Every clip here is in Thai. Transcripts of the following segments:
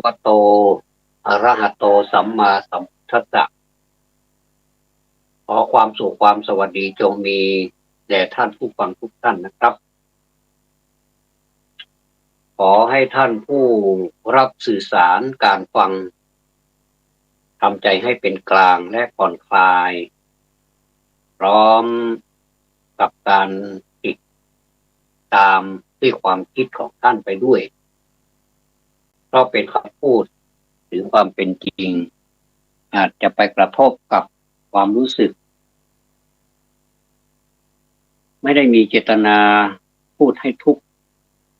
วะโตอะระหะโตสัมมาสัมพุทธัสสะขอความสุขความสวัสดีจงมีแด่ท่านผู้ฟังทุกท่านนะครับขอให้ท่านผู้รับสื่อสารการฟังทำใจให้เป็นกลางและผ่อนคลายพร้อมกับการติดตามด้วยความคิดของท่านไปด้วยเพราะเป็นคำพูดถึงความเป็นจริงอาจจะไปกระทบกับความรู้สึกไม่ได้มีเจตนาพูดให้ทุกข์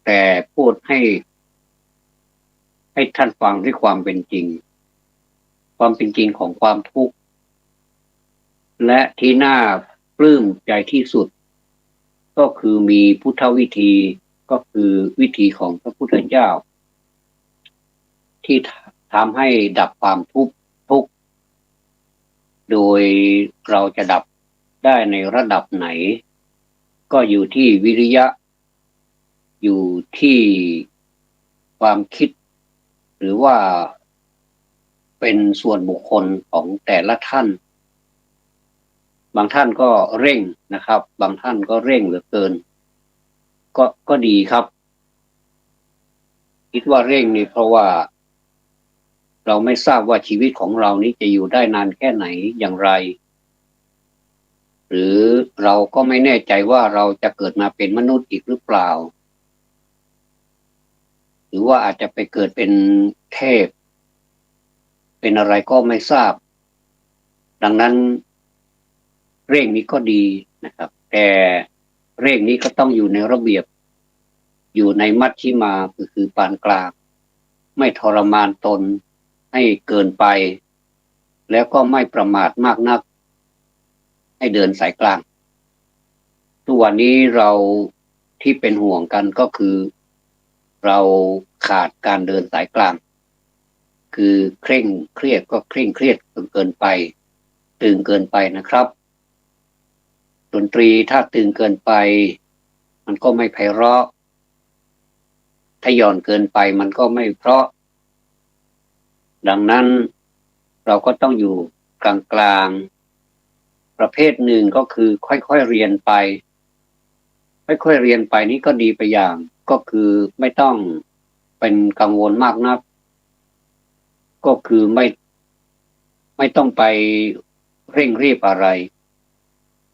แต่พูดให้ท่านฟังด้วยความเป็นจริงความเป็นจริงของความทุกข์และที่น่าปลื้มใจที่สุดก็คือมีพุทธวิธีก็คือวิธีของพระพุทธเจ้าที่ทำให้ดับความทุกข์โดยเราจะดับได้ในระดับไหนก็อยู่ที่วิริยะอยู่ที่ความคิดหรือว่าเป็นส่วนบุคคลของแต่ละท่านบางท่านก็เร่งนะครับบางท่านก็เร่งเหลือเกินก็ดีครับคิดว่าเร่งนี่เพราะว่าเราไม่ทราบว่าชีวิตของเรานี้จะอยู่ได้นานแค่ไหนอย่างไรหรือเราก็ไม่แน่ใจว่าเราจะเกิดมาเป็นมนุษย์อีกหรือเปล่าหรือว่าอาจจะไปเกิดเป็นเทพเป็นอะไรก็ไม่ทราบดังนั้นเร่งนี้ก็ดีนะครับแต่เร่งนี้ก็ต้องอยู่ในระเบียบอยู่ในมัชฌิมาคือปานกลางไม่ทรมานตนให้เกินไปแล้วก็ไม่ประมาทมากนักให้เดินสายกลางทุกวันนี้เราที่เป็นห่วงกันก็คือเราขาดการเดินสายกลางคือเคร่งเครียดก็เคร่งเครียดจนเกินไปตึงเกินไปนะครับดนตรีถ้าตึงเกินไปมันก็ไม่ไพเราะถ้าหย่อนเกินไปมันก็ไม่เพราะดังนั้นเราก็ต้องอยู่กลางๆประเภทหนึ่งก็คือค่อยๆเรียนไปค่อยๆเรียนไปนี้ก็ดีไปอย่างก็คือไม่ต้องเป็นกังวลมากนักก็คือไม่ต้องไปเร่งรีบอะไร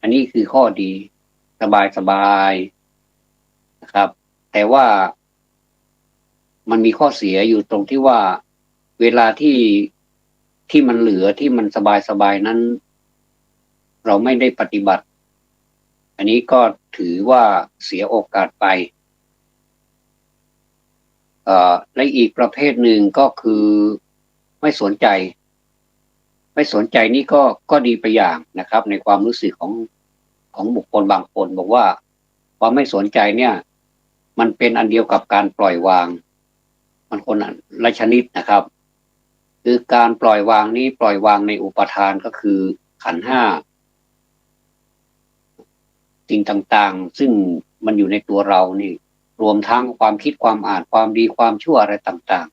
อันนี้คือข้อดีสบายๆนะครับแต่ว่ามันมีข้อเสียอยู่ตรงที่ว่าเวลาที่มันเหลือที่มันสบายๆนั้นเราไม่ได้ปฏิบัติอันนี้ก็ถือว่าเสียโอกาสไปและอีกประเภทหนึ่งก็คือไม่สนใจนี่ก็ดีไปอย่างนะครับในความรู้สึกของบุคคลบางคนบอกว่าความไม่สนใจเนี่ยมันเป็นอันเดียวกับการปล่อยวางมันคนละชนิดนะครับคือการปล่อยวางนี้ปล่อยวางในอุปทานก็คือขันธ์ห้าสิ่งต่างๆซึ่งมันอยู่ในตัวเรานี่รวมทั้งความคิดความอ่านความดีความชั่วอะไรต่าง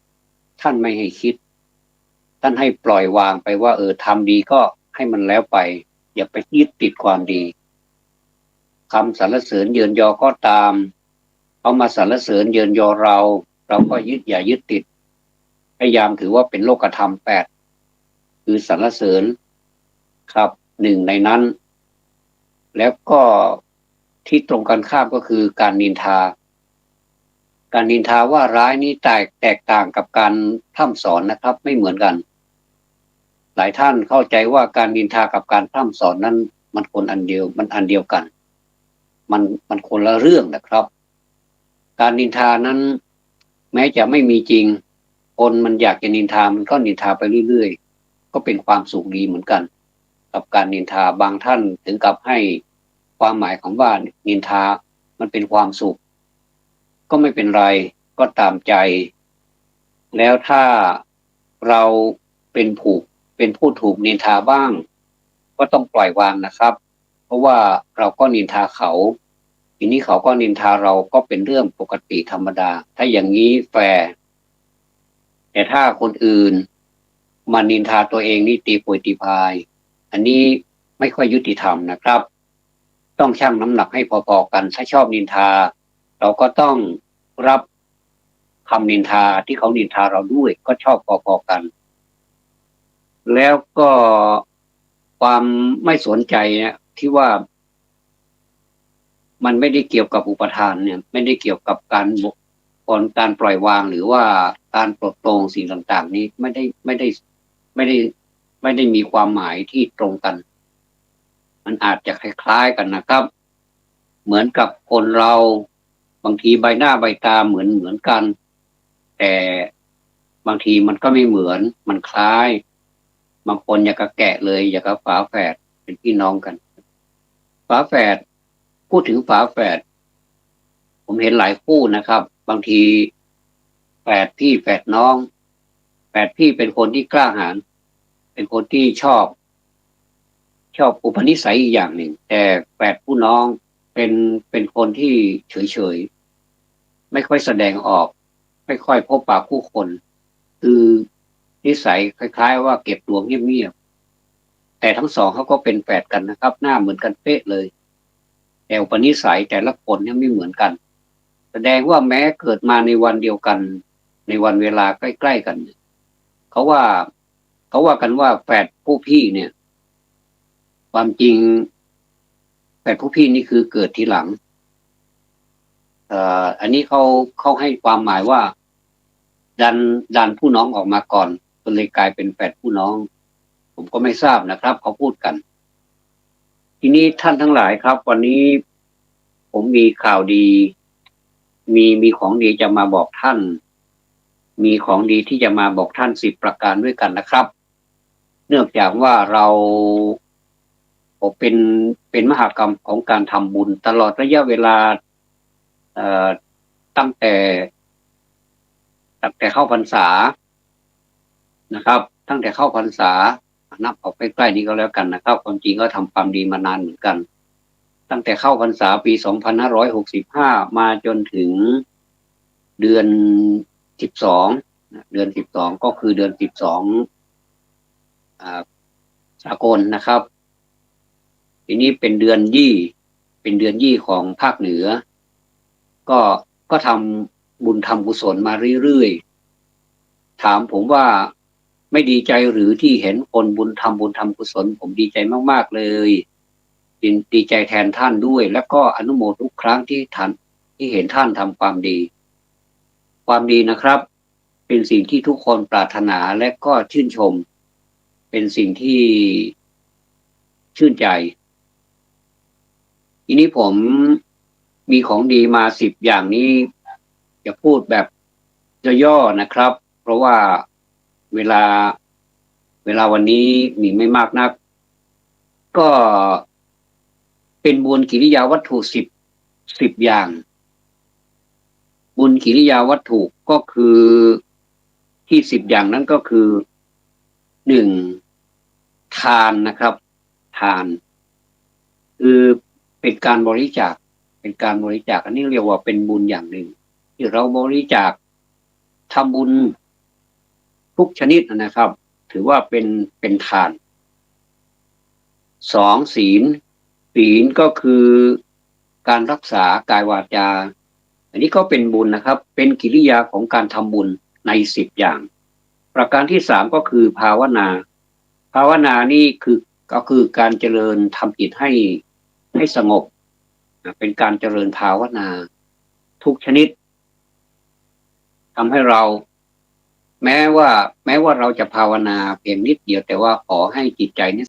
ๆท่านไม่ให้คิดท่านให้ปล่อยวางไปว่าทำดีก็ให้มันแล้วไปอย่าไปยึดติดความดีคำสรรเสริญเยินยอก็ตามเอามาสรรเสริญเยินยอเราก็อย่ายึดติดพยายามถือว่าเป็นโลกธรรม8คือสรรเสริญครับหนึ่งในนั้นแล้วก็ที่ตรงกันข้ามก็คือการนินทาว่าร้ายนี้แตกต่างกับการพร่ำสอนนะครับไม่เหมือนกันหลายท่านเข้าใจว่าการนินทากับการพร่ำสอนนั้นมันคนอันเดียวมันอันเดียวกันมันคนละเรื่องนะครับการนินทานั้นแม้จะไม่มีจริงคนมันอยากจะนินทามันก็นินทาไปเรื่อยๆก็เป็นความสุขดีเหมือนกันกับการนินทาบางท่านถึงกับให้ความหมายของว่านินทามันเป็นความสุขก็ไม่เป็นไรก็ตามใจแล้วถ้าเราเป็นผู้ถูกนินทาบ้างก็ต้องปล่อยวางนะครับเพราะว่าเราก็นินทาเขาทีนี้เขาก็นินทาเราก็เป็นเรื่องปกติธรรมดาถ้าอย่างนี้แฟร์แต่ แต่ถ้าคนอื่นมานินทาตัวเองนี่ตีโพยตีพาย อันนี้ไม่ค่อยยุติธรรมนะครับ ต้องชั่งน้ำหนักให้พอๆกัน ถ้าชอบนินทาเราก็ต้องรับคำนินทาที่เขานินทาเราด้วยก็ชอบพอๆกัน แล้วก็ความไม่สนใจเนี่ยที่ว่ามันไม่ได้เกี่ยวกับอุปทานเนี่ยไม่ได้เกี่ยวกับการปล่อยวางหรือว่าการปลดปลงสิ่งต่างๆนี้ไม่ได้ไม่ได้มีความหมายที่ตรงกันมันอาจจะคล้ายๆกันนะครับเหมือนกับคนเราบางทีใบหน้าใบตาเหมือนกันแต่บางทีมันก็ไม่เหมือนมันคล้ายบางคนอยากกะแกะเลยอยากกะฝาแฝดเป็นพี่น้องกันฝาแฝดพูดถึงฝาแฝดผมเห็นหลายคู่นะครับบางทีแฝดพี่แฝดน้องแฝดพี่เป็นคนที่กล้าหาญเป็นคนที่ชอบอุปนิสัยอีกอย่างหนึ่งแต่แฝดผู้น้องเป็นคนที่เฉยๆไม่ค่อยแสดงออกไม่ค่อยพบปะผู้คนคือนิสัยคล้ายๆว่าเก็บตัวเงียบๆแต่ทั้งสองเขาก็เป็นแฝดกันนะครับหน้าเหมือนกันเป๊ะเลยแต่อุปนิสัยแต่ละคนเนี่ยไม่เหมือนกันแสดงว่าแม้เกิดมาในวันเดียวกันในวันเวลาใกล้ๆกันเขาว่าเขาว่ากันว่าแฝดผู้พี่เนี่ยความจริงแฝดผู้พี่นี่คือเกิดทีหลังอันนี้เขาให้ความหมายว่าดันผู้น้องออกมาก่อนก็เลยกลายเป็นแฝดผู้น้องผมก็ไม่ทราบนะครับเขาพูดกันทีนี้ท่านทั้งหลายครับวันนี้ผมมีข่าวดีมีของดีจะมาบอกท่านมีของดีที่จะมาบอกท่าน10ประการด้วยกันนะครับเนื่องจากว่าเราเป็นมหากรรมของการทำบุญตลอดระยะเวลาเอ่อตั้งแต่เข้าพรรษานะครับตั้งแต่เข้าพรรษานับออกไปใกล้นี้ก็แล้วกันนะครับความจริงก็ทำความดีมานานเหมือนกันตั้งแต่เข้าพรรษาปี2565มาจนถึงเดือน12เดือน12ก็คือเดือน12สากลนะครับทีนี้เป็นเดือนยี่ของภาคเหนือก็ทำบุญทำกุศลมาเรื่อยๆถามผมว่าไม่ดีใจหรือที่เห็นคนบุญทำกุศลผมดีใจมากๆเลยดีใจแทนท่านด้วยแล้วก็อนุโมททุกครั้งที่เห็นท่านทำความดีนะครับเป็นสิ่งที่ทุกคนปรารถนาและก็ชื่นชมเป็นสิ่งที่ชื่นใจทีนี้ผมมีของดีมา10อย่างนี้จะพูดแบบย่อๆนะครับเพราะว่าเวลาวันนี้มีไม่มากนักก็เป็นบุญกิริยาวัตถุ10อย่างบุญกิริยาวัตถุก็คือที่10อย่างนั้นก็คือ1ทานนะครับทานคือเป็นการบริจาคอันนี้เรียกว่าเป็นบุญอย่างหนึ่งที่เราบริจาคทำบุญทุกชนิดนะครับถือว่าเป็นทาน2ศีลก็คือการรักษากายวาจาอันนี้ก็เป็นบุญนะครับเป็นกิริยาของการทำบุญใน10อย่างประการที่3ก็คือภาวนานี่ก็คือการเจริญทำจิตให้สงบเป็นการเจริญภาวนาทุกชนิดทำให้เราแม้ว่าเราจะภาวนาเพียงนิดเดียวแต่ว่าขอให้จิตใจนี้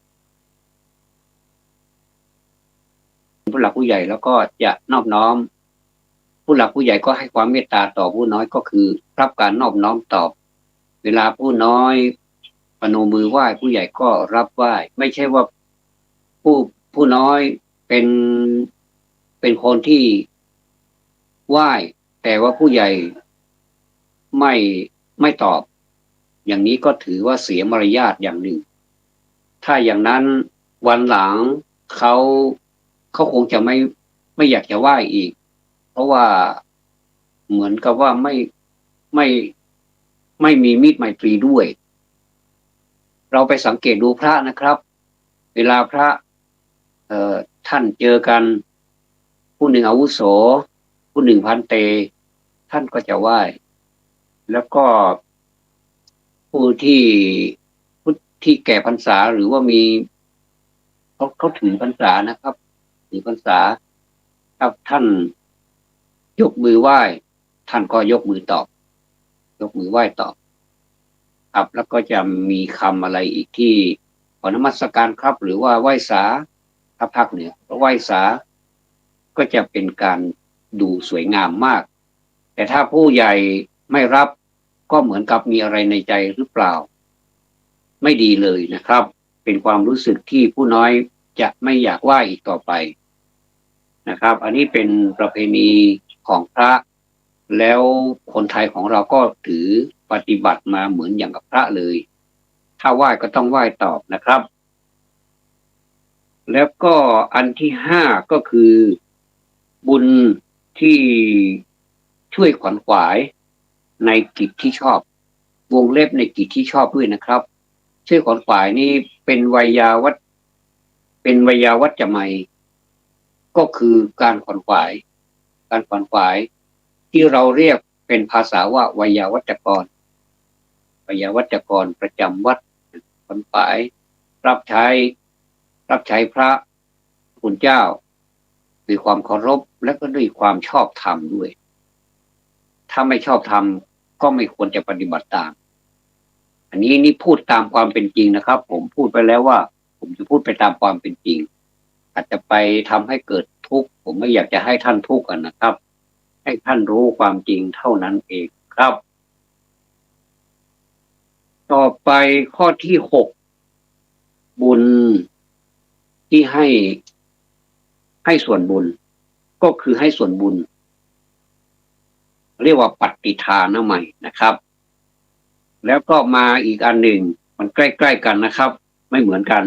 ผู้หลักผู้ใหญ่แล้วก็จะนอบน้อมผู้หลักผู้ใหญ่ก็ให้ความเมตตาต่อผู้น้อยก็คือรับการนอบน้อมตอบเวลาผู้น้อยประนมมือไหว้ผู้ใหญ่ก็รับไหว้ไม่ใช่ว่าผู้น้อยเป็นคนที่ไหว้แต่ว่าผู้ใหญ่ไม่ตอบอย่างนี้ก็ถือว่าเสียมารยาทอย่างหนึ่งถ้าอย่างนั้นวันหลังเขาคงจะไม่อยากจะไหว้อีกเพราะว่าเหมือนกับว่าไม่ ไม่มีมิตรไมตรีด้วยเราไปสังเกตดูพระนะครับเวลาพระท่านเจอกันผู้หนึ่งอาวุโสผู้หนึ่งพันเตท่านก็จะไหว้แล้วก็ผู้ที่แก่พรรษาหรือว่ามีเขาถือพรรษานะครับถือพรรษาถ้าท่านยกมือไหว้ท่านก็ยกมือตอบยกมือไหว้ตอบครับแล้วก็จะมีคำอะไรอีกที่ขอนมัสการครับหรือว่าไหว้สาถ้าภาคเหนือไหว้สาก็จะเป็นการดูสวยงามมากแต่ถ้าผู้ใหญ่ไม่รับก็เหมือนกับมีอะไรในใจหรือเปล่าไม่ดีเลยนะครับเป็นความรู้สึกที่ผู้น้อยจะไม่อยากไหว้อีกต่อไปนะครับอันนี้เป็นประเพณีของพระแล้วคนไทยของเราก็ถือปฏิบัติมาเหมือนอย่างกับพระเลยถ้าไหว้ก็ต้องไหว้ตอบนะครับแล้วก็อันที่ห้าก็คือบุญที่ช่วยขวนขวายในกิจที่ชอบวงเล็บในกิจที่ชอบด้วยนะครับช่วยขวนขวายนี่เป็นไวยาวัจจะไมยก็คือการขวนขวายที่เราเรียกเป็นภาษาว่าไวยาวัจกรประจำวัดขวนขวายรับใช้พระคุณเจ้าด้วยความเคารพและก็ด้วยความชอบธรรมด้วยถ้าไม่ชอบธรรมก็ไม่ควรจะปฏิบัติตามอันนี้นี่พูดตามความเป็นจริงนะครับผมพูดไปแล้วว่าผมจะพูดไปตามความเป็นจริงอาจจะไปทำให้เกิดทุกข์ผมไม่อยากจะให้ท่านทุกข์กันนะครับให้ท่านรู้ความจริงเท่านั้นเองครับต่อไปข้อที่6บุญที่ให้ส่วนบุญก็คือให้ส่วนบุญเรียกว่าปฏิทานใหม่นะครับแล้วก็มาอีกอันหนึ่งมันใกล้ๆกันนะครับไม่เหมือนกัน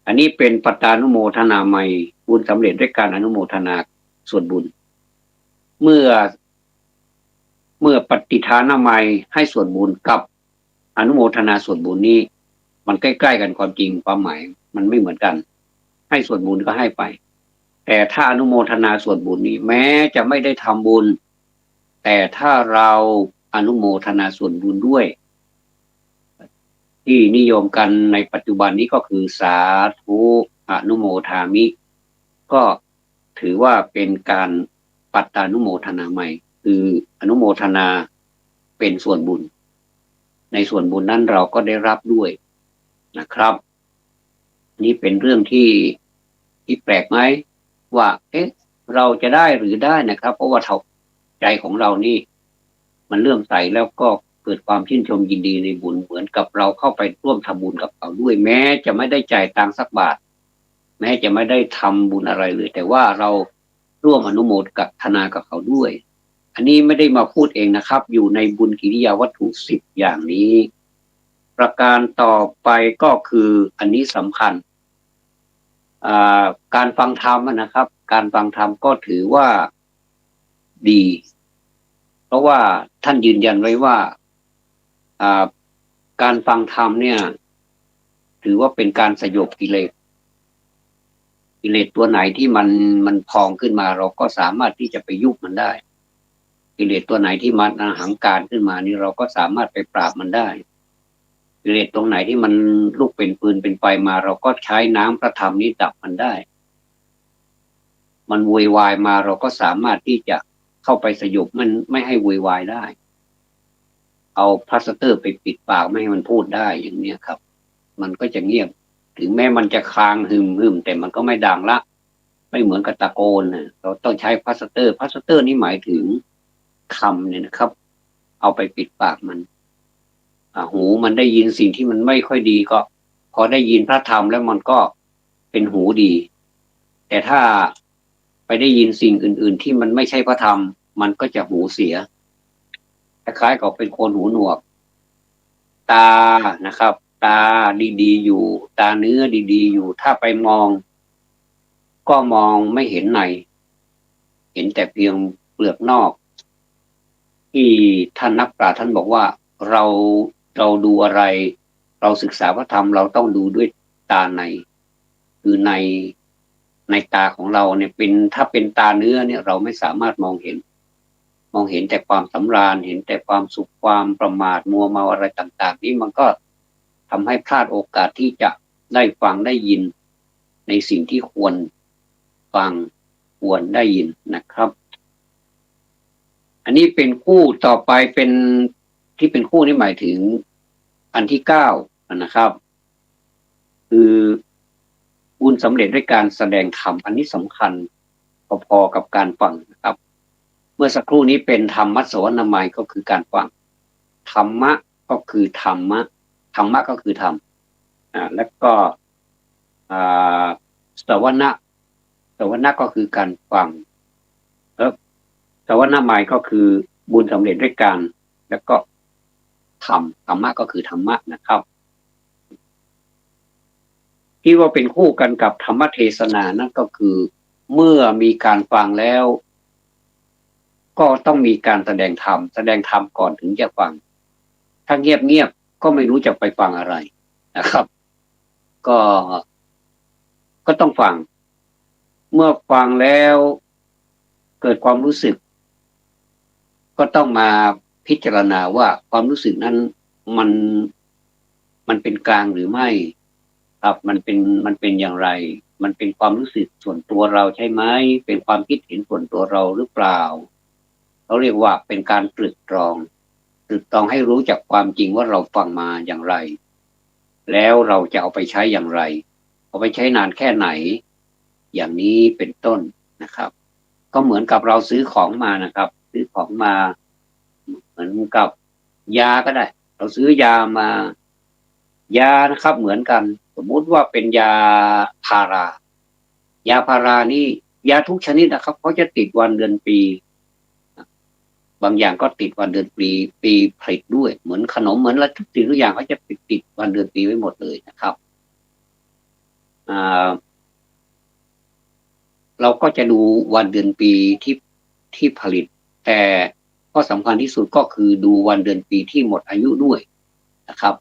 อันนี้เป็นปตานุโมทนาใหม่บุญสำเร็จด้วยการอนุโมทนาส่วนบุญเมื่อปฏิทานใหม่ให้ส่วนบุญกับอนุโมทนาส่วนบุญนี้มันใกล้ๆกันความจริงความหมายมันไม่เหมือนกันให้ส่วนบุญก็ให้ไปแต่ถ้าอนุโมทนาส่วนบุญนี้แม้จะไม่ได้ทำบุญแต่ถ้าเราอนุโมทนาส่วนบุญด้วยที่นิยมกันในปัจจุบันนี้ก็คือสาธุอนุโมทามิก็ถือว่าเป็นการปัตตานุโมทนาใหม่คืออนุโมทนาเป็นส่วนบุญในส่วนบุญนั้นเราก็ได้รับด้วยนะครับนี่เป็นเรื่องที่แปลกไหมว่าเราจะได้หรือได้นะครับเพราะว่าใจของเรานี่มันเลื่อมใสแล้วก็เกิดความชื่นชมยินดีในบุญเหมือนกับเราเข้าไปร่วมทำบุญกับเขาด้วยแม้จะไม่ได้จ่ายตังค์สักบาทแม้จะไม่ได้ทำบุญอะไรเลยแต่ว่าเราร่วมอนุโมทนากับเขาด้วยอันนี้ไม่ได้มาพูดเองนะครับอยู่ในบุญกิริยาวัตถุ10อย่างนี้ประการต่อไปก็คืออันนี้สำคัญการฟังธรรมนะครับการฟังธรรมก็ถือว่าดีเพราะว่าท่านยืนยันไว้ว่าการฟังธรรมเนี่ยถือว่าเป็นการสยบกิเลสตัวไหนที่มันพองขึ้นมาเราก็สามารถที่จะไปยุบมันได้กิเลสตัวไหนที่มันอหังการขึ้นมานี่เราก็สามารถไปปราบมันได้กิเลสตรงไหนที่มันลุกเป็นปืนเป็นไฟมาเราก็ใช้น้ำพระธรรมนี้ดับมันได้มันโวยวายมาเราก็สามารถที่จะเข้าไปสยบมันไม่ให้โวยวายได้เอาพลาสเตอร์ไปปิดปากไม่ให้มันพูดได้อย่างนี้ครับมันก็จะเงียบถึงแม้มันจะคลางหึมแต่มันก็ไม่ดังละไม่เหมือนกับตะโกนเราต้องใช้พลาสเตอร์นี่หมายถึงคำเนี่ยนะครับเอาไปปิดปากมันหูมันได้ยินสิ่งที่มันไม่ค่อยดีก็พอได้ยินพระธรรมแล้วมันก็เป็นหูดีแต่ถ้าไปได้ยินสิ่งอื่นๆที่มันไม่ใช่พระธรรมมันก็จะหูเสียคล้ายๆกับเป็นคนหูหนวกตานะครับตาดีๆอยู่ตาเนื้อดีๆอยู่ถ้าไปมองก็มองไม่เห็นในเห็นแต่เพียงเปลือกนอกที่ท่านนักปราชญ์ท่านบอกว่า เราเราดูอะไร เราศึกษาพระธรรมเราต้องดูด้วยตาในคือในตาของเราเนี่ยเป็นถ้าเป็นตาเนื้อเนี่ยเราไม่สามารถมองเห็นแต่ความสำราญเห็นแต่ความสุขความประมาทมัวเมาอะไรต่างๆนี่มันก็ทำให้พลาดโอกาสที่จะได้ฟังได้ยินในสิ่งที่ควรฟังควรได้ยินนะครับอันนี้เป็นคู่ต่อไปเป็นที่เป็นคู่นี่หมายถึงอันที่9นะครับคือบุญสำเร็จด้วยการแสดงธรรมอันนี้สำคัญพอๆกับการฟังนะครับเมื่อสักครู่นี้เป็นธรรมะสวนามัยก็คือการฟังธรรมะก็คือธรรมะธรรมะก็คือธรรมแล้วก็สวนะก็คือการฟังแล้วสวนามัยก็คือบุญสำเร็จด้วยการแล้วก็ธรรมะก็คือธรรมะนะครับที่ว่าเป็นคู่กันกับธรรมเทศนานั่นก็คือเมื่อมีการฟังแล้วก็ต้องมีการแสดงธรรมก่อนถึงจะฟังถ้าเงียบก็ไม่รู้จะไปฟังอะไรนะครับก็ต้องฟังเมื่อฟังแล้วเกิดความรู้สึกก็ต้องมาพิจารณาว่าความรู้สึกนั้นมันเป็นกลางหรือไม่ครับมันเป็นอย่างไรมันเป็นความรู้สึกส่วนตัวเราใช่ไหมเป็นความคิดเห็นส่วนตัวเราหรือเปล่าเขาเรียกว่าเป็นการตรึกตรองให้รู้จักความจริงว่าเราฟังมาอย่างไรแล้วเราจะเอาไปใช้อย่างไรเอาไปใช้นานแค่ไหนอย่างนี้เป็นต้นนะครับก็เหมือนกับเราซื้อของมานะครับซื้อของมาเหมือนกับยาก็ได้เราซื้อยามายานะครับเหมือนกันสมมุติว่าเป็นยาพารายาพารานี่ยาทุกชนิดนะครับเขาจะติดวันเดือนปีบางอย่างก็ติดวันเดือนปีผลิตด้วยเหมือนขนมเหมือนละทุกสิ่งทุกอย่างเขาจะติดวันเดือนปีไว้หมดเลยนะครับเราก็จะดูวันเดือนปีที่ผลิตแต่ข้อสำคัญที่สุดก็คือดูวันเดือนปีที่หมดอายุด้วยนะครับ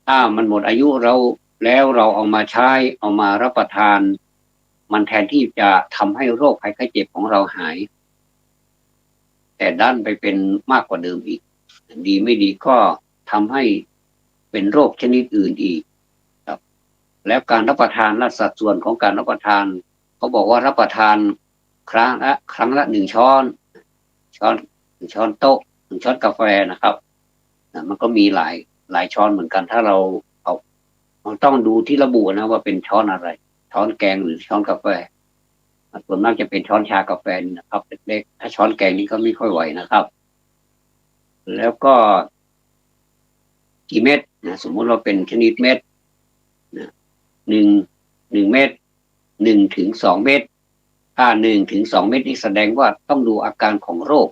ถ้ามันหมดอายุเราแล้วเราเอามาใช้เอามารับประทานมันแทนที่จะทำให้โรคภัยไข้เจ็บของเราหายแต่ด้านไปเป็นมากกว่าเดิมอีกดีไม่ดีก็ทำให้เป็นโรคชนิดอื่นอีกครับแล้วการรับประทานและสัดส่วนของการรับประทานเขาบอกว่ารับประทานครั้งละ1 ช้อนโต๊ะ1 ช้อนกาแฟนะครับมันก็มีหลายช้อนเหมือนกันถ้าเราต้องดูที่ระบุนะว่าเป็นช้อนอะไรช้อนแกงหรือช้อนกาแฟส่วนมากจะเป็นช้อนชากาแฟนะครับเล็กๆถ้าช้อนแกงนี่ก็ไม่ค่อยไหวนะครับแล้วก็กี่เม็ดนะสมมุติเราเป็นชนิดเม็ดนะหนึ่งเม็ด1 ถึง 2 เม็ดถ้า1 ถึง 2 เม็ดนี่แสดงว่าต้องดูอาการของโรค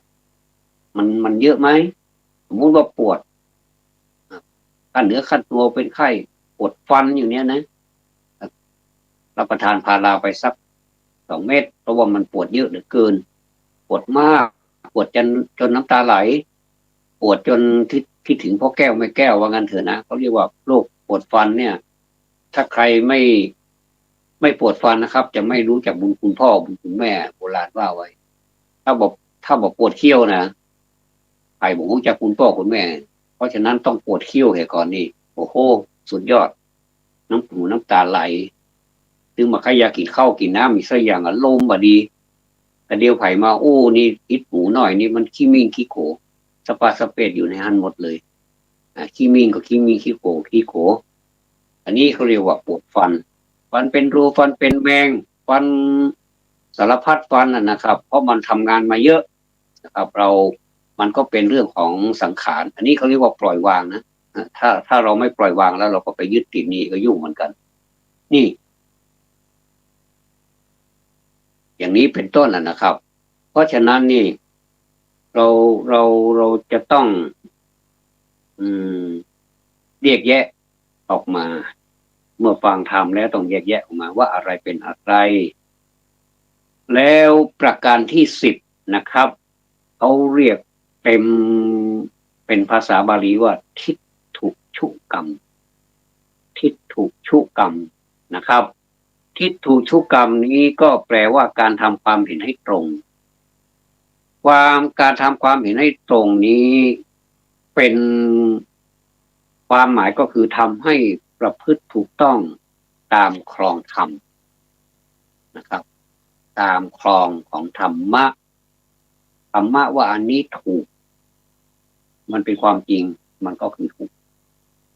มันเยอะไหมสมมุติว่าปวดขั้นเนื้อขั้นตัวเป็นไข้ปวดฟันอยู่เนี้ยนะรับประทานพาราไปสัก2 เม็ดเพราะว่ามันปวดเยอะเหลือเกินปวดมากปวดจนน้ำตาไหลปวดจนคิดถึงพ่อแก้วแม่แก้วว่างั้นเถอะนะเขาเรียกว่าโรคปวดฟันเนี่ยถ้าใครไม่ปวดฟันนะครับจะไม่รู้จักบุญคุณพ่อบุญคุณแม่โบราณว่าไว้ถ้าบอกปวดเขี้ยวนะใครบอกรู้จักคุณพ่อคุณแม่เพราะฉะนั้นต้องปวดเขี้ยวให้ก่อนนี่โอ้โหสุดยอดน้ำตาไหลถึงมาใครอยากกินข้าวกินน้ำมีสักอย่างอารมณ์บดีแต่เดียวไผ่มาโอ้นี่อิดหมูหน่อยนี่มันขี้มิ่งขี้โขสปาสเปดอยู่ในหันหมดเลยขี้มิ่งก็ขี้มิ่งขี้โขอันนี้เขาเรียกว่าปวดฟันเป็นรูฟันเป็นแมงฟันสารพัดฟันนะครับเพราะมันทำงานมาเยอะนะครับมันก็เป็นเรื่องของสังขารอันนี้เขาเรียกว่าปล่อยวางนะถ้าเราไม่ปล่อยวางแล้วเราก็ไปยึดติดนี่ก็ยุ่งเหมือนกันนี่อย่างนี้เป็นต้นนะครับเพราะฉะนั้นนี่เราจะต้องแยกแยะออกมาเมื่อฟังธรรมแล้วต้องแยกแยะออกมาว่าอะไรเป็นอะไรแล้วประการที่10นะครับเขาเรียกเต็ม เป็นภาษาบาลีว่าทิฏฐุชุกรรมทิฏฐุชุกรรมนะครับทิฏฐุชุกรรมนี้ก็แปลว่าการทำความเห็นให้ตรงการทำความเห็นให้ตรงนี้เป็นความหมายก็คือทำให้ประพฤติถูกต้องตามครองธรรมนะครับตามครองของธรรมะว่าอันนี้ถูกมันเป็นความจริงมันก็คือถูก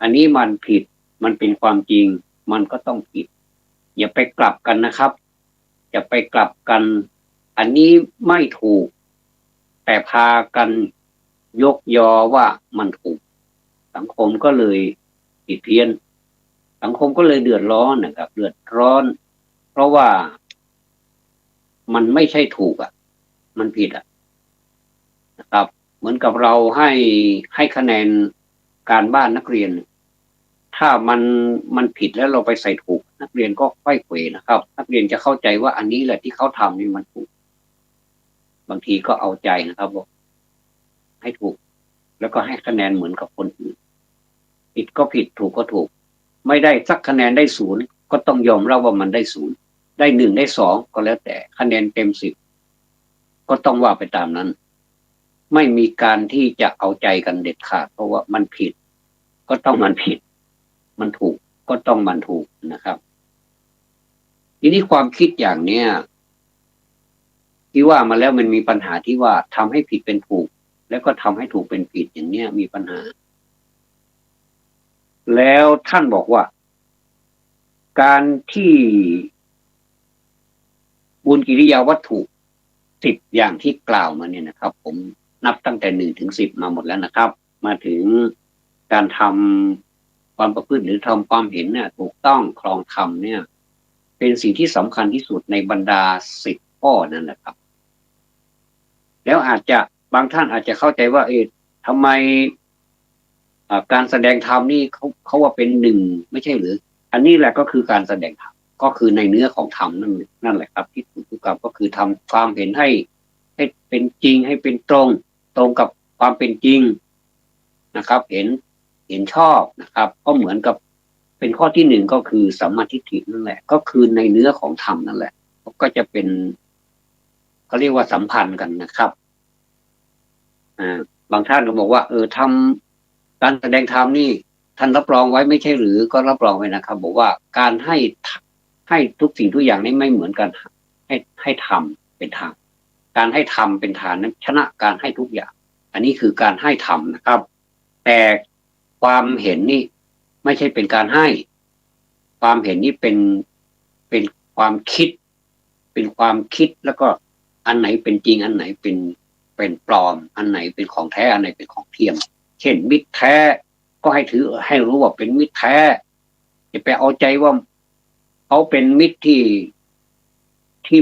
อันนี้มันผิดมันเป็นความจริงมันก็ต้องผิดอย่าไปกลับกันนะครับอย่าไปกลับกันอันนี้ไม่ถูกแต่พากันยกยอว่ามันถูกสังคมก็เลยผิดเพี้ยนสังคมก็เลยเดือดร้อนนะครับเดือดร้อนเพราะว่ามันไม่ใช่ถูกมันผิดนะครับเหมือนกับเราให้คะแนนการบ้านนักเรียนถ้ามันผิดแล้วเราไปใส่ถูกนักเรียนก็ค่อยเขวนะครับนักเรียนจะเข้าใจว่าอันนี้แหละที่เขาทำนี่มันถูกบางทีก็เอาใจนะครับบอกให้ถูกแล้วก็ให้คะแนนเหมือนกับคนอื่นผิดก็ผิดถูกก็ถูกไม่ได้สักคะแนนได้0ก็ต้องยอมรับว่ามันได้0ได้1ได้2ก็แล้วแต่คะแนนเต็ม10ก็ต้องว่าไปตามนั้นไม่มีการที่จะเอาใจกันเด็ดขาดเพราะว่ามันผิดก็ต้องมันผิดมันถูกก็ต้องมันถูกนะครับทีนี้ความคิดอย่างเนี้ยที่ว่ามาแล้วมันมีปัญหาที่ว่าทำให้ผิดเป็นถูกแล้วก็ทำให้ถูกเป็นผิดอย่างเนี้ยมีปัญหาแล้วท่านบอกว่าการที่บุญกิริยาวัตถุ10อย่างที่กล่าวมาเนี่ยนะครับผมนับตั้งแต่1ถึง10มาหมดแล้วนะครับมาถึงการทำความประพฤติหรือทำความเห็นเนี่ยถูกต้องครองธรรมเนี่ยเป็นสิ่งที่สำคัญที่สุดในบรรดา10ข้อนั่นแหละครับแล้วอาจจะบางท่านอาจจะเข้าใจว่าทำไมการแสดงธรรมนี่เขาว่าเป็น1ไม่ใช่หรืออันนี้แหละก็คือการแสดงธรรมก็คือในเนื้อของธรรมนั่นแหละครับที่ถูกกับก็คือทำความเห็นให้เป็นจริงให้เป็นตรงกับความเป็นจริงนะครับเห็นชอบนะครับก็เหมือนกับเป็นข้อที่1ก็คือสัมมาทิฏฐินั่นแหละก็คือในเนื้อของธรรมนั่นแหละก็จะเป็นเขาเรียกว่าสัมพันธ์กันนะครับบางท่านก็บอกว่าทำการแสดงธรรมนี่ท่านรับรองไว้ไม่ใช่หรือก็รับรองไว้นะครับบอกว่าการให้ทุกสิ่งทุกอย่างนี้ไม่เหมือนกันให้ทำเป็นทานการให้ทำเป็นทานนั้นชนะการให้ทุกอย่างอันนี้คือการให้ทำนะครับแต่ความเห็นนี่ไม่ใช่เป็นการให้ความเห็นนี่เป็นความคิดเป็นความคิดแล้วก็อันไหนเป็นจริงอันไหนเป็นปลอมอันไหนเป็นของแท้อันไหนเป็นของเทียมเช่นมิตรแท้ก็ให้รู้ว่าเป็นมิตรแท้อย่าไปเอาใจว่าเขาเป็นมิตรที่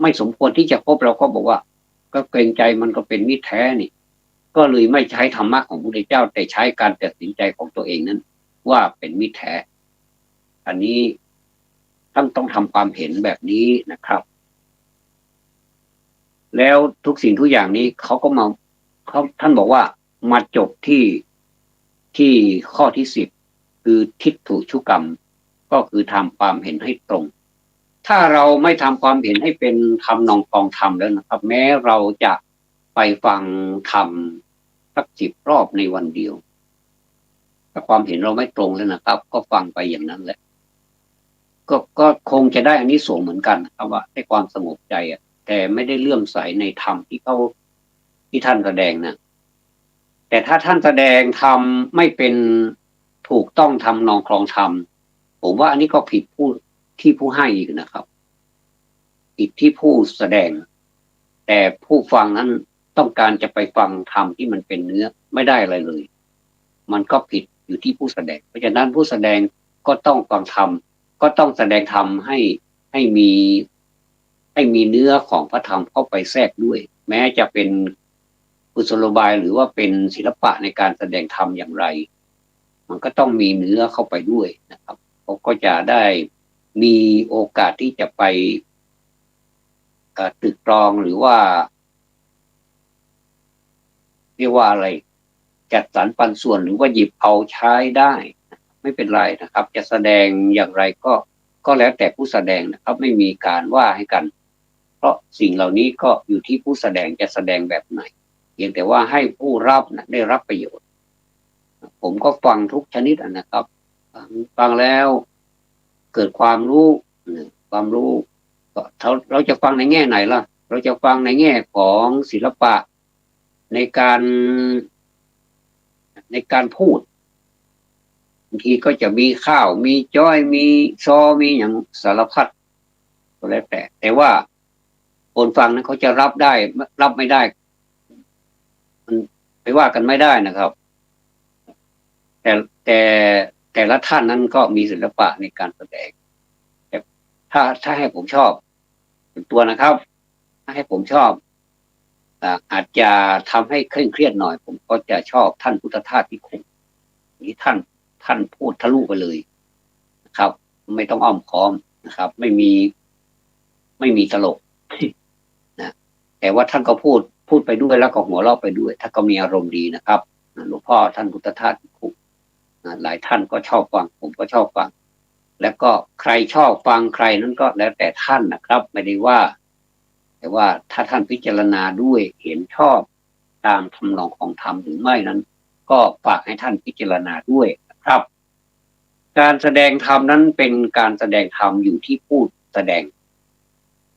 ไม่สมควรที่จะคบเราก็บอกว่าก็เกรงใจมันก็เป็นมิตรแท้นี่ก็เลยไม่ใช้ธรรมะของพระพุทธเจ้าแต่ใช้การตัดสินใจของตัวเองนั้นว่าเป็นมิตรแท้อันนี้ต้องทำความเห็นแบบนี้นะครับแล้วทุกสิ่งทุกอย่างนี้เขาก็มาท่านบอกว่ามาจบที่ข้อที่10คือทิฏฐุชุกรรมก็คือทำความเห็นให้ตรงถ้าเราไม่ทำความเห็นให้เป็นธรรมนองครองธรรมแล้วนะครับแม้เราจะไปฟังธรรมสัก10 รอบในวันเดียวถ้าความเห็นเราไม่ตรงแล้วนะครับก็ฟังไปอย่างนั้นแหละก็คงจะได้อานิสงส์เหมือนกันนะครับว่าได้ความสงบใจแต่ไม่ได้เลื่อมใสในธรรมที่ท่านแสดงนะแต่ถ้าท่านแสดงธรรมไม่เป็นถูกต้องทำนองครองธรรมผมว่าอันนี้ก็ผิดผู้ให้อีกนะครับผิดที่ผู้แสดงแต่ผู้ฟังนั้นต้องการจะไปฟังธรรมที่มันเป็นเนื้อไม่ได้อะไรเลยมันก็ผิดอยู่ที่ผู้แสดงเพราะฉะนั้นผู้แสดงก็ต้องฟังธรรมก็ต้องแสดงธรรมให้มีเนื้อของพระธรรมเข้าไปแทรกด้วยแม้จะเป็นกุศโลบายหรือว่าเป็นศิลปะในการแสดงธรรมอย่างไรมันก็ต้องมีเนื้อเข้าไปด้วยนะครับเขาก็จะได้มีโอกาสที่จะไปตึกตรองหรือว่าเรียกว่าอะไร จัดสรรปันส่วนหรือว่าหยิบเอาใช้ได้ไม่เป็นไรนะครับ จะแสดงอย่างไรก็แล้วแต่ผู้แสดงนะครับ ไม่มีการว่าให้กัน เพราะสิ่งเหล่านี้ก็อยู่ที่ผู้แสดงจะแสดงแบบไหนเพียงแต่ว่าให้ผู้รับนะได้รับประโยชน์ผมก็ฟังทุกชนิดนะครับฟังแล้วเกิดความรู้ความรู้ก็เราจะฟังในแง่ไหนล่ะเราจะฟังในแง่ของศิลปะในการพูดบางทีก็จะมีข้าวมีจ้อยมีซอมีอย่างสารพัดก็แล้วแต่ว่าคนฟังนั้นเขาจะรับได้รับไม่ได้มันไปว่ากันไม่ได้นะครับแต่แต่แต่ละท่านนั้นก็มีศิลปะในการแสดงแต่ถ้าให้ผมชอบเป็นตัวนะครับถ้าให้ผมชอบอาจจะทำให้เคร่งเครียดหน่อยผมก็จะชอบท่านพุทธทาสพิคุนี้ท่านพูดทะลุไปเลยนะครับไม่ต้องอ้อมค้อมนะครับไม่มีตลกนะแต่ว่าท่านก็พูดไปด้วยแล้วก็หัวเราะไปด้วยท่านก็มีอารมณ์ดีนะครับหลวงพ่อท่านพุทธทาสพิคุหลายท่านก็ชอบฟังผมก็ชอบฟังแล้วก็ใครชอบฟังใครนั้นก็แล้วแต่ท่านนะครับไม่ได้ว่าแต่ว่าถ้าท่านพิจารณาด้วยเห็นชอบตามทำนองของธรรมหรือไม่นั้นก็ฝากให้ท่านพิจารณาด้วยนะครับการแสดงธรรมนั้นเป็นการแสดงธรรมอยู่ที่ผู้แสดง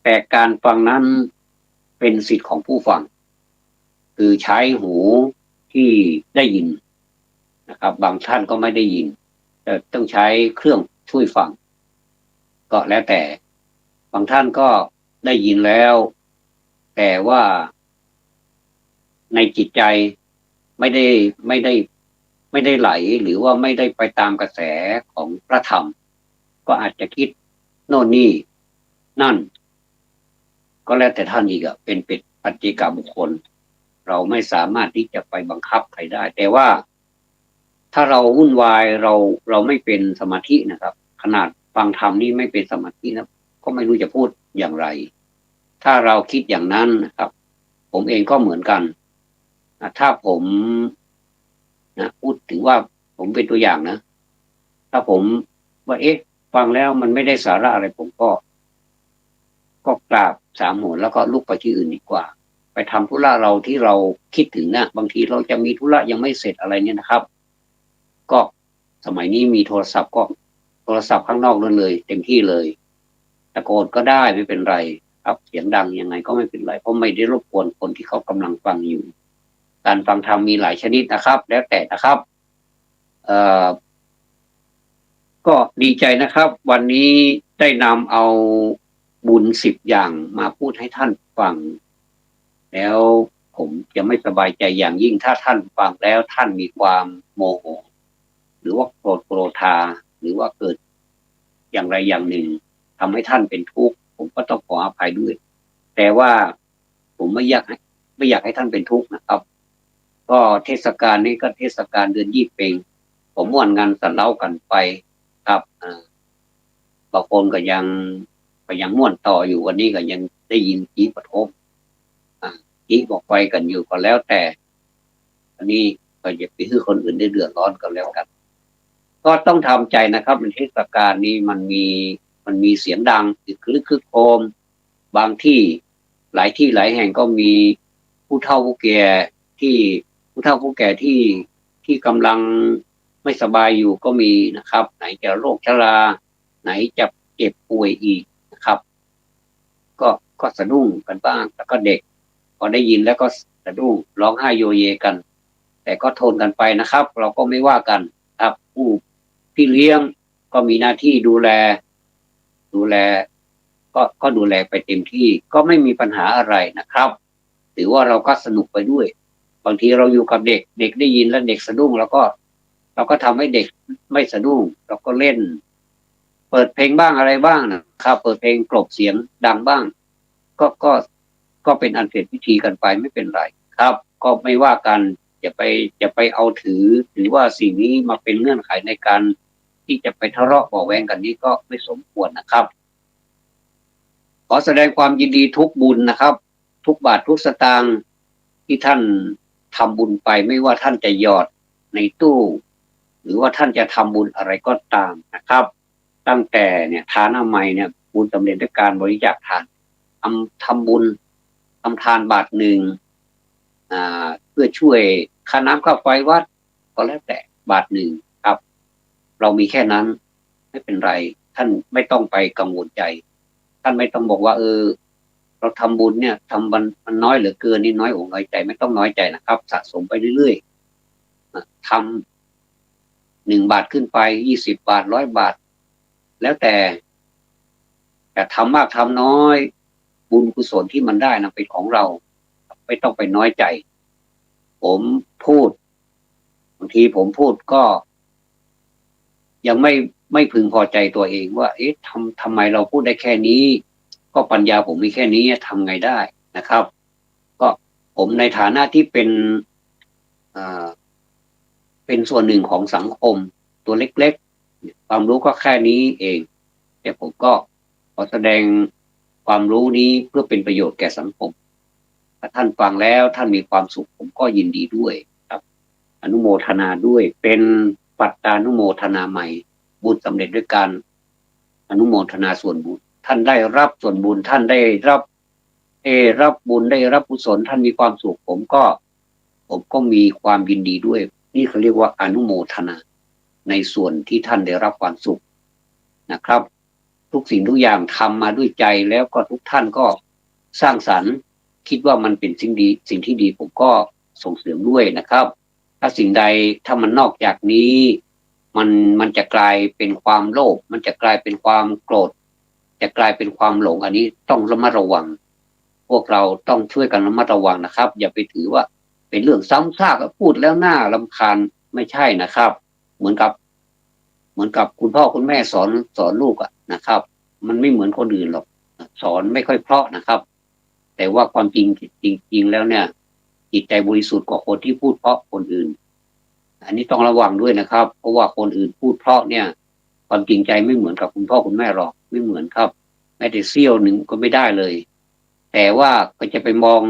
แต่การฟังนั้นเป็นสิทธิ์ของผู้ฟังคือใช้หูที่ได้ยินนะครับบางท่านก็ไม่ได้ยินแต่ต้องใช้เครื่องช่วยฟังก็แล้วแต่บางท่านก็ได้ยินแล้วแต่ว่าในจิตใจไม่ได้ไม่ได้ไม่ได้ไหลหรือว่าไม่ได้ไปตามกระแสของพระธรรมก็อาจจะคิดโน่นนี่นั่นก็แล้วแต่ท่านอีกเป็นปัจเจกบุคคลเราไม่สามารถที่จะไปบังคับใครได้แต่ว่าถ้าเราวุ่นวายเราไม่เป็นสมาธินะครับขนาดฟังธรรมนี่ไม่เป็นสมาธินะก็ไม่รู้จะพูดอย่างไรถ้าเราคิดอย่างนั้นนะครับผมเองก็เหมือนกันถ้าผมพูดถึงว่าผมเป็นตัวอย่างนะถ้าผมว่าฟังแล้วมันไม่ได้สาระอะไรผมก็กราบสามโหนแล้วก็ลุกไปที่อื่นดีกว่าไปทำธุระเราที่เราคิดถึงนะบางทีเราจะมีธุระยังไม่เสร็จอะไรเนี่ยนะครับก็สมัยนี้มีโทรศัพท์ก็โทรศัพท์ข้างนอกนั่นเลยเต็มที่เลยตะโกนก็ได้ไม่เป็นไรครับเสียงดังยังไงก็ไม่เป็นไรเพราะไม่ได้รบกวนคนที่เขากำลังฟังอยู่การฟังธรรมมีหลายชนิดนะครับแล้วแต่นะครับก็ดีใจนะครับวันนี้ได้นำเอาบุญ10 อย่างมาพูดให้ท่านฟังแล้วผมจะไม่สบายใจอย่างยิ่งถ้าท่านฟังแล้วท่านมีความโมโหหรือว่าโกรธาหรือว่าเกิดอย่างไรอย่างหนึ่งทำให้ท่านเป็นทุกข์ผมก็ต้องขออภัยด้วยแต่ว่าผมไม่อยากให้ท่านเป็นทุกข์นะครับก็เทศกาลนี้ก็เทศกาลเดือนยี่เปงผมม่วนงานสันเล่ากันไปครับบางคนก็ยังม่วนต่ออยู่วันนี้ก็ยังได้ยินจีปฐมจีบอกไปกันอยู่ก็แล้วแต่อันนี้ก็อย่าไปให้คนอื่นได้เดือดร้อนกันแล้วกันก็ต้องทำใจนะครับในเทศกาลนี้มันมีเสียงดังคือโครมบางที่หลายที่หลายแห่งก็มีผู้เฒ่าผู้แก่ที่กำลังไม่สบายอยู่ก็มีนะครับไหนจะโรคชราไหนจะเจ็บป่วยอีกนะครับก็สะดุ้งกันบ้างแล้วก็เด็กพอได้ยินแล้วก็สะดุ้งร้องไห้โยเยกันแต่ก็ทนกันไปนะครับเราก็ไม่ว่ากันครับผู้ที่เลี้ยงก็มีหน้าที่ดูแลก็ดูแลไปเต็มที่ก็ไม่มีปัญหาอะไรนะครับถือว่าเราก็สนุกไปด้วยบางทีเราอยู่กับเด็กได้ยินแล้วเด็กสะดุ้งเราก็ทำให้เด็กไม่สะดุ้งเราก็เล่นเปิดเพลงบ้างอะไรบ้างนะครับเปิดเพลงกลบเสียงดังบ้างก็เป็นอันเสร็จพิธีกันไปไม่เป็นไรครับก็ไม่ว่ากันจะไปเอาถือหรือว่าสิ่งนี้มาเป็นเงื่อนไขในการที่จะไปทะเลาะเบาะแวงกันนี้ก็ไม่สมควรนะครับขอแสดงความยินดีทุกบุญนะครับทุกบาททุกสตางค์ที่ท่านท ทำบุญไปไม่ว่าท่านจะหยอดในตู้หรือว่าท่านจะทำบุญอะไรก็ตามนะครับตั้งแต่เนี่ยทานน้ำใหม่เนี่ยบุญสำเร็จด้วยการบริจาคทานทำบุญทำทานบาทหนึ่งเพื่อช่วยค่าน้ำค่าไฟวัดก็แล้วแต่บาทหนึ่งครับเรามีแค่นั้นไม่เป็นไรท่านไม่ต้องไปกังวลใจท่านไม่ต้องบอกว่าเราทำบุญเนี่ยทำมันน้อยเหลือเกินนี่น้อยอกน้อยใจไม่ต้องน้อยใจนะครับสะสมไปเรื่อยๆทำ1 บาทขึ้นไป20 บาท100 บาทแล้วแต่ทำมากทำน้อยบุญกุศลที่มันได้นะเป็นของเราไม่ต้องไปน้อยใจผมพูดบางทีผมพูดก็ยังไม่พึงพอใจตัวเองว่าทำไมเราพูดได้แค่นี้ก็ปัญญาผมมีแค่นี้ทำไงได้นะครับก็ผมในฐานะที่เป็นส่วนหนึ่งของสังคมตัวเล็กๆความรู้ก็แค่นี้เองแต่ผมก็ขอแสดงความรู้นี้เพื่อเป็นประโยชน์แก่สังคมถ้าท่านฟังแล้วท่านมีความสุขผมก็ยินดีด้วยครับอนุโมทนาด้วยเป็นปัตตานุโมทนาใหม่บุญสำเร็จด้วยการอนุโมทนาส่วนบุญท่านได้รับส่วนบุญท่านได้รับบุญได้รับกุศลท่านมีความสุขผมก็มีความยินดีด้วยนี่เขาเรียกว่าอนุโมทนาในส่วนที่ท่านได้รับความสุขนะครับทุกสิ่งทุกอย่างทำมาด้วยใจแล้วก็ทุกท่านก็สร้างสรรค์คิดว่ามันเป็นสิ่งที่ดีผมก็ส่งเสริมด้วยนะครับถ้าสิ่งใดถ้ามันนอกจากนี้มันจะกลายเป็นความโลภมันจะกลายเป็นความโกรธจะกลายเป็นความหลงอันนี้ต้องระมัดระวังพวกเราต้องช่วยกันระมัดระวังนะครับอย่าไปถือว่าเป็นเรื่องซ้ำซากพูดแล้วน่ารำคาญไม่ใช่นะครับเหมือนกับคุณพ่อคุณแม่สอนลูกนะครับมันไม่เหมือนคนอื่นหรอกสอนไม่ค่อยเพราะนะครับแต่ว่าความจริงแล้วเนี่ยจิตใจบริสุทธิ์กว่าคนที่พูดเพราะคนอื่นอันนี้ต้องระวังด้วยนะครับเพราะว่าคนอื่นพูดเพราะเนี่ยความจริงใจไม่เหมือนกับคุณพ่อคุณแม่หรอกไม่เหมือนครับแม้แต่เสี้ยวหนึ่งก็ไม่ได้เลยแต่ว่าก็จะไปมอง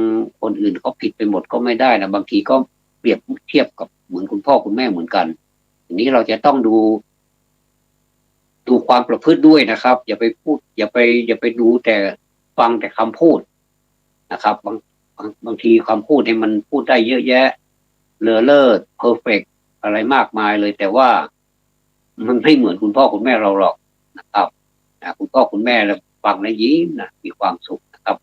คนอื่นเขาผิดไปหมดก็ไม่ได้นะบางทีก็เปรียบเทียบกับเหมือนคุณพ่อคุณแม่เหมือนกันทีนี้เราจะต้องดูความประพฤติด้วยนะครับอย่าไปพูดอย่าไปดูแต่ฟังแต่คำพูดนะครับบางทีคำพูดเนี่ยมันพูดได้เยอะแยะเลอเลิศเพอร์เฟกต์อะไรมากมายเลยแต่ว่ามันไม่เหมือนคุณพ่อคุณแม่เราหรอกนะครับคุณพ่อคุณแม่แล้วฟังแล้วยิ้มนะมีความสุขนะครับ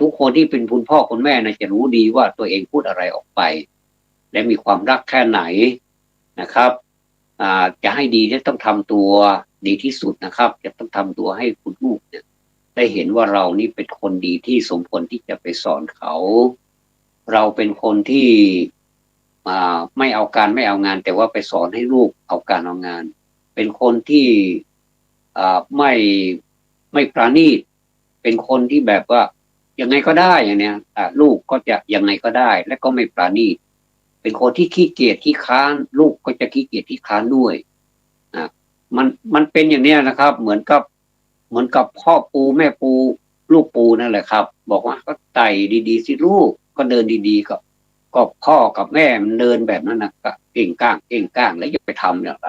ทุกคนที่เป็นคุณพ่อคุณแม่นะจะรู้ดีว่าตัวเองพูดอะไรออกไปและมีความรักแค่ไหนนะครับจะให้ดีจะต้องทำตัวดีที่สุดนะครับจะต้องทำตัวให้คุณลูกเนี่ยได้เห็นว่าเรานี่เป็นคนดีที่สมควรที่จะไปสอนเขาเราเป็นคนที่ไม่เอาการไม่เอางานแต่ว่าไปสอนให้ลูกเอาการเอางานเป็นคนที่ไม่ปราณีตเป็นคนที่แบบว่ายังไงก็ได้อย่างเนี้ยลูกก็จะยังไงก็ได้และก็ไม่ปราณีตเป็นคนที่ขี้เกียจขี้ค้านลูกก็จะขี้เกียจขี้ค้านด้วยมันเป็นอย่างเนี้ยนะครับเหมือนกับพ่อปูแม่ปูลูกปูนั่นแหละครับบอกว่าก็ไต่ดีๆสิลูกก็เดินดีๆก็พ่อกับแม่มันเดินแบบนั้นนะก็เก่งก้างแล้วจะไปทำอย่างไร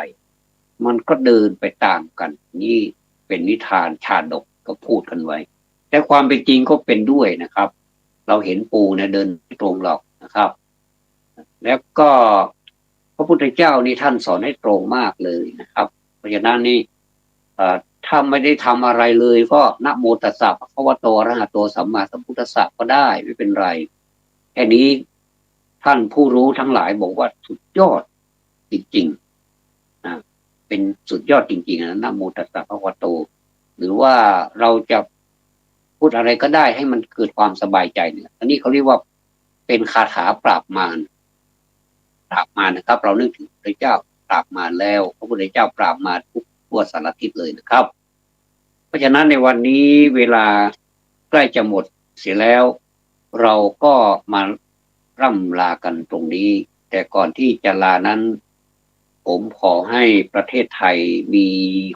มันก็เดินไปตามกันนี่เป็นนิทานชาดกก็พูดกันไว้แต่ความเป็นจริงก็เป็นด้วยนะครับเราเห็นปูเนี่ยเดินไม่ตรงหรอกนะครับแล้วก็พระพุทธเจ้านี่ท่านสอนให้ตรงมากเลยนะครับเพราะฉะนั้นนี่ถ้าไม่ได้ทำอะไรเลยก็นะโมตัสสะภะคะวะโตอะระหะโตสัมมาสัมพุทธัสสะก็ได้ไม่เป็นไรแค่นี้ท่านผู้รู้ทั้งหลายบอกว่าสุดยอดจริงๆนะเป็นสุดยอดจริงๆนะโมตัสสะภะคะวะโตหรือว่าเราจะพูดอะไรก็ได้ให้มันเกิดความสบายใจเนี่ยอันนี้เขาเรียกว่าเป็นคาถาปราบมารนะครับเรานึกถึงพระเจ้าปราบมารแล้วพระพุทธเจ้าปราบมารทุกทั่วสารทิศเลยนะครับเพราะฉะนั้นในวันนี้เวลาใกล้จะหมดเสียแล้วเราก็มาร่ำลากันตรงนี้แต่ก่อนที่จะลานั้นผมขอให้ประเทศไทยมี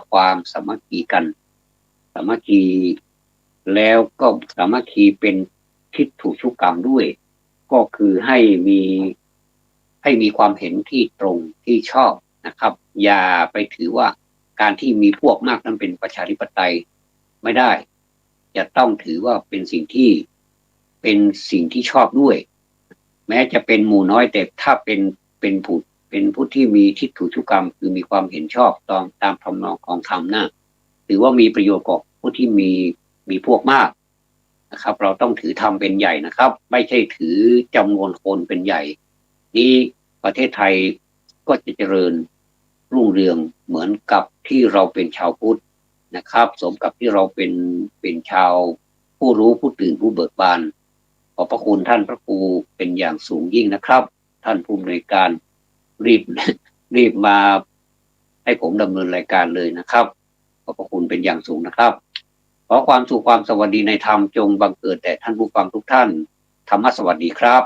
ความสามัคคีกันสามัคคีแล้วก็สามัคคีเป็นทิฏฐุชุกรรมด้วย ก็คือให้มีความเห็นที่ตรงที่ชอบนะครับ อย่าไปถือว่าการที่มีพวกมากนั้นเป็นประชาธิปไตยไม่ได้จะต้องถือว่าเป็นสิ่งที่ชอบด้วยแม้จะเป็นหมู่น้อยแต่ถ้าเป็นผู้ที่มีทิฏฐุชุกรรมคือมีความเห็นชอบตามทำนองของธรรมนะถือว่ามีประโยชน์กับผู้ที่มีพวกมากนะครับเราต้องถือธรรมเป็นใหญ่นะครับไม่ใช่ถือจำนวนคนเป็นใหญ่นี้ประเทศไทยก็จะเจริญรุ่งเรืองเหมือนกับที่เราเป็นชาวพุทธนะครับสมกับที่เราเป็นชาวผู้รู้ผู้ตื่นผู้เบิกบานขอบพระคุณท่านพระครูเป็นอย่างสูงยิ่งนะครับท่านผู้อำนวยการรีบรีบมาให้ผมดำเนินรายการเลยนะครับขอบพระคุณเป็นอย่างสูงนะครับขอความสุขความสวัสดีในธรรมจงบังเกิดแด่ท่านผู้ฟังทุกท่านธรรมสวัสดีครับ